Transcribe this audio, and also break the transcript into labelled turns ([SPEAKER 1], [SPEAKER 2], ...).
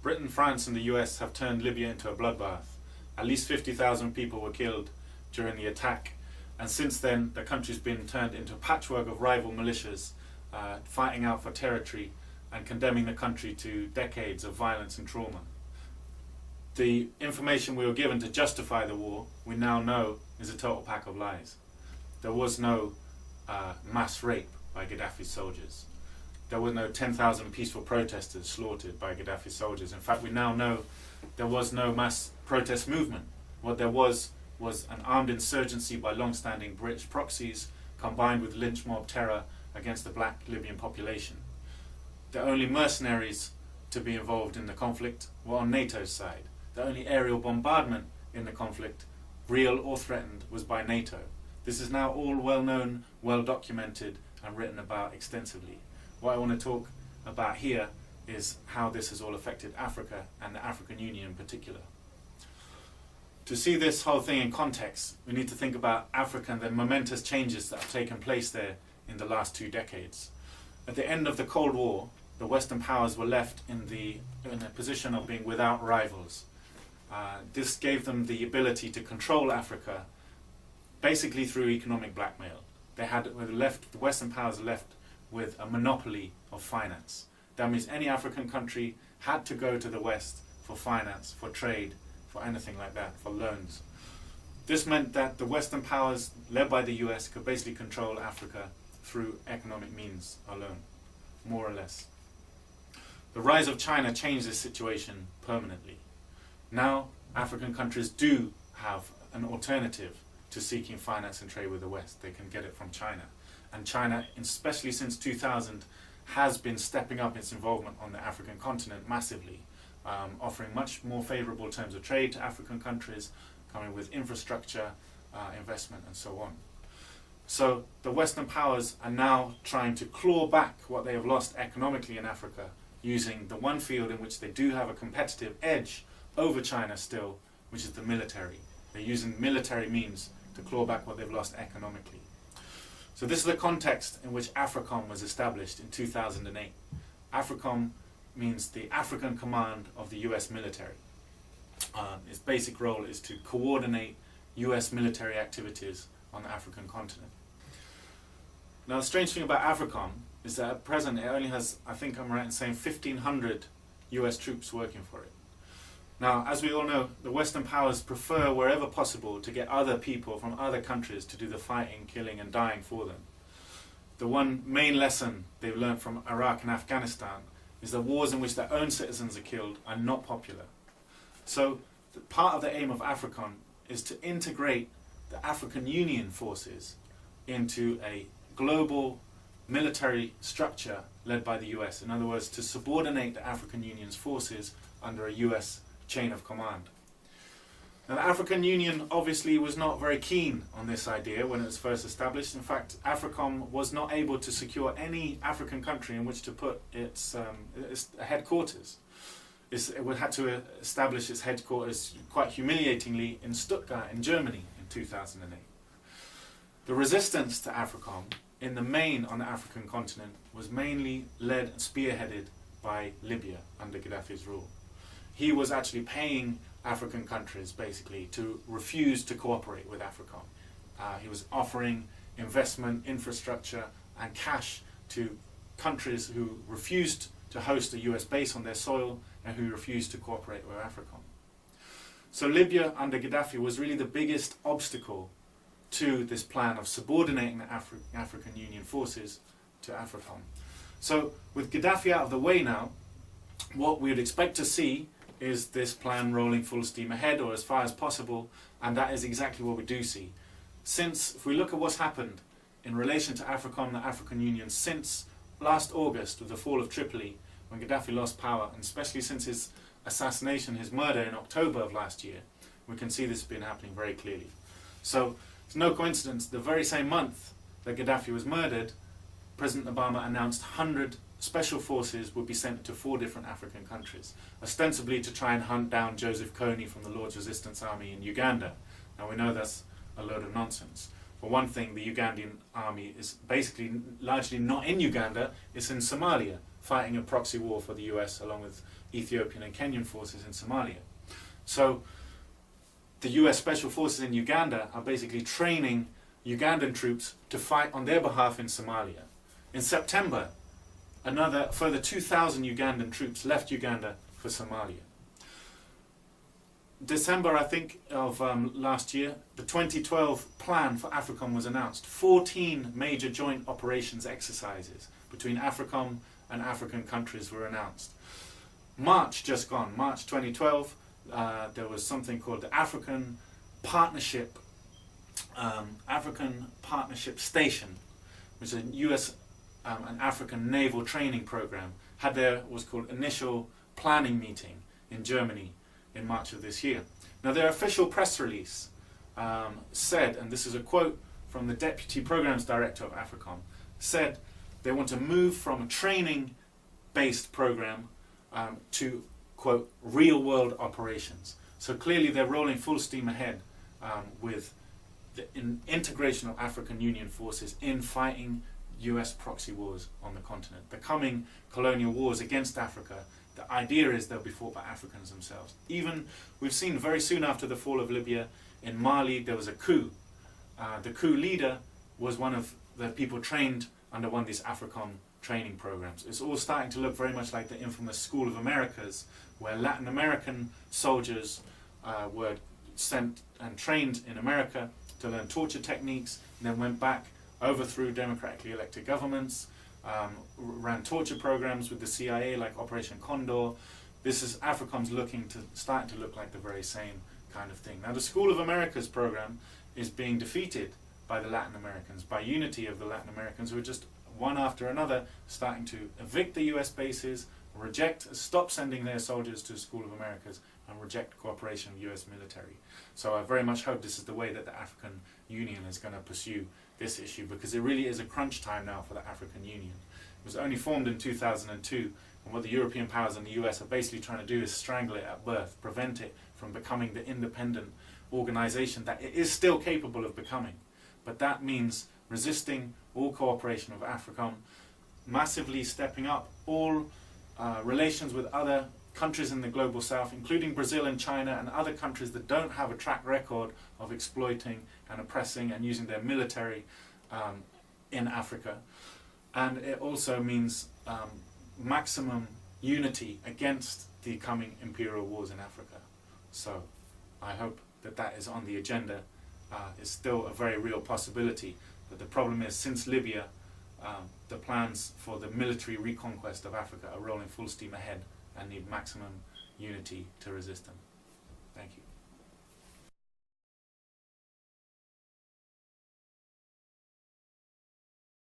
[SPEAKER 1] Britain, France and the US have turned Libya into a bloodbath. At least 50,000 people were killed during the attack, and since then the country's been turned into a patchwork of rival militias fighting out for territory and condemning the country to decades of violence and trauma. The information we were given to justify the war, we now know, is a total pack of lies. There was no mass rape by Gaddafi's soldiers. There were no 10,000 peaceful protesters slaughtered by Gaddafi's soldiers. In fact, we now know there was no mass protest movement. What there was an armed insurgency by long-standing British proxies combined with lynch mob terror against the black Libyan population. The only mercenaries to be involved in the conflict were on NATO's side. The only aerial bombardment in the conflict, real or threatened, was by NATO. This is now all well known, well documented and written about extensively. What I want to talk about here is how this has all affected Africa and the African Union in particular. To see this whole thing in context, we need to think about Africa and the momentous changes that have taken place there in the last 2 decades. At the end of the Cold War, the Western powers were left in a position of being without rivals. This gave them the ability to control Africa basically through economic blackmail. The Western powers were left with a monopoly of finance. That means any African country had to go to the West for finance, for trade, for anything like that, for loans. This meant that the Western powers, led by the US, could basically control Africa through economic means alone, more or less. The rise of China changed this situation permanently. Now, African countries do have an alternative to seeking finance and trade with the West. They can get it from China. And China, especially since 2000, has been stepping up its involvement on the African continent massively, offering much more favorable terms of trade to African countries, coming with infrastructure, investment and so on. So the Western powers are now trying to claw back what they have lost economically in Africa, using the one field in which they do have a competitive edge over China still, which is the military. They're using military means to claw back what they've lost economically. So this is the context in which AfriCom was established in 2008. AfriCom means the African Command of the US military. Its basic role is to coordinate US military activities on the African continent. Now the strange thing about AfriCom is that at present it only has, I think I'm right in saying, 1,500 US troops working for it. Now, as we all know, the Western powers prefer, wherever possible, to get other people from other countries to do the fighting, killing and dying for them. The one main lesson they've learned from Iraq and Afghanistan is that wars in which their own citizens are killed are not popular. So, part of the aim of AfriCom is to integrate the African Union forces into a global military structure led by the US. In other words, to subordinate the African Union's forces under a US chain of command. Now, the African Union obviously was not very keen on this idea when it was first established. In fact, AfriCom was not able to secure any African country in which to put its headquarters. It had to establish its headquarters, quite humiliatingly, in Stuttgart in Germany in 2008. The resistance to AfriCom in the main on the African continent was mainly led and spearheaded by Libya under Gaddafi's rule. He was actually paying African countries basically to refuse to cooperate with AfriCom. He was offering investment, infrastructure and cash to countries who refused to host a US base on their soil and who refused to cooperate with AfriCom. So Libya under Gaddafi was really the biggest obstacle to this plan of subordinating the African Union forces to AfriCom. So with Gaddafi out of the way now, what we would expect to see is this plan rolling full steam ahead, or as far as possible, and that is exactly what we do see. Since, if we look at what's happened in relation to AfriCom and the African Union since last August with the fall of Tripoli, when Gaddafi lost power, and especially since his assassination, his murder in October of last year, we can see this has been happening very clearly. So it's no coincidence, the very same month that Gaddafi was murdered, President Obama announced 100 special forces would be sent to 4 different African countries, ostensibly to try and hunt down Joseph Kony from the Lord's Resistance Army in Uganda. Now we know that's a load of nonsense. For one thing, the Ugandan army is basically largely not in Uganda, it's in Somalia, fighting a proxy war for the US along with Ethiopian and Kenyan forces in Somalia. So the US Special Forces in Uganda are basically training Ugandan troops to fight on their behalf in Somalia. In September, further 2,000 Ugandan troops left Uganda for Somalia. December, I think, of last year, the 2012 plan for AfriCom was announced. 14 major joint operations exercises between AfriCom and African countries were announced. March just gone, March 2012, there was something called the African Partnership Station, which is a US and African naval training program, had their what's called initial planning meeting in Germany in March of this year. Now their official press release said, and this is a quote from the Deputy Programs Director of AfriCom, said they want to move from a training-based program to, quote, real-world operations. So clearly they're rolling full steam ahead with the integration of African Union forces in fighting US proxy wars on the continent. The coming colonial wars against Africa, the idea is they'll be fought by Africans themselves. Even, we've seen very soon after the fall of Libya, in Mali there was a coup. The coup leader was one of the people trained under one of these AfriCom training programs. It's all starting to look very much like the infamous School of Americas, where Latin American soldiers were sent and trained in America to learn torture techniques, and then went back, overthrew democratically elected governments, ran torture programs with the CIA like Operation Condor. This is AfriCom's starting to look like the very same kind of thing. Now the School of Americas program is being defeated by the Latin Americans, by unity of the Latin Americans, who are just one after another starting to evict the US bases, stop sending their soldiers to the School of Americas, and reject cooperation with US military. So I very much hope this is the way that the African Union is going to pursue this issue, because it really is a crunch time now for the African Union. It was only formed in 2002, and what the European powers and the US are basically trying to do is strangle it at birth, prevent it from becoming the independent organization that it is still capable of becoming. But that means resisting all cooperation with AfriCom, massively stepping up all relations with other countries in the global south, including Brazil and China and other countries that don't have a track record of exploiting and oppressing and using their military in Africa. And it also means maximum unity against the coming imperial wars in Africa. So I hope that that is on the agenda. It's still a very real possibility, but the problem is, since Libya, the plans for the military reconquest of Africa are rolling full steam ahead and need maximum unity to resist them. Thank you.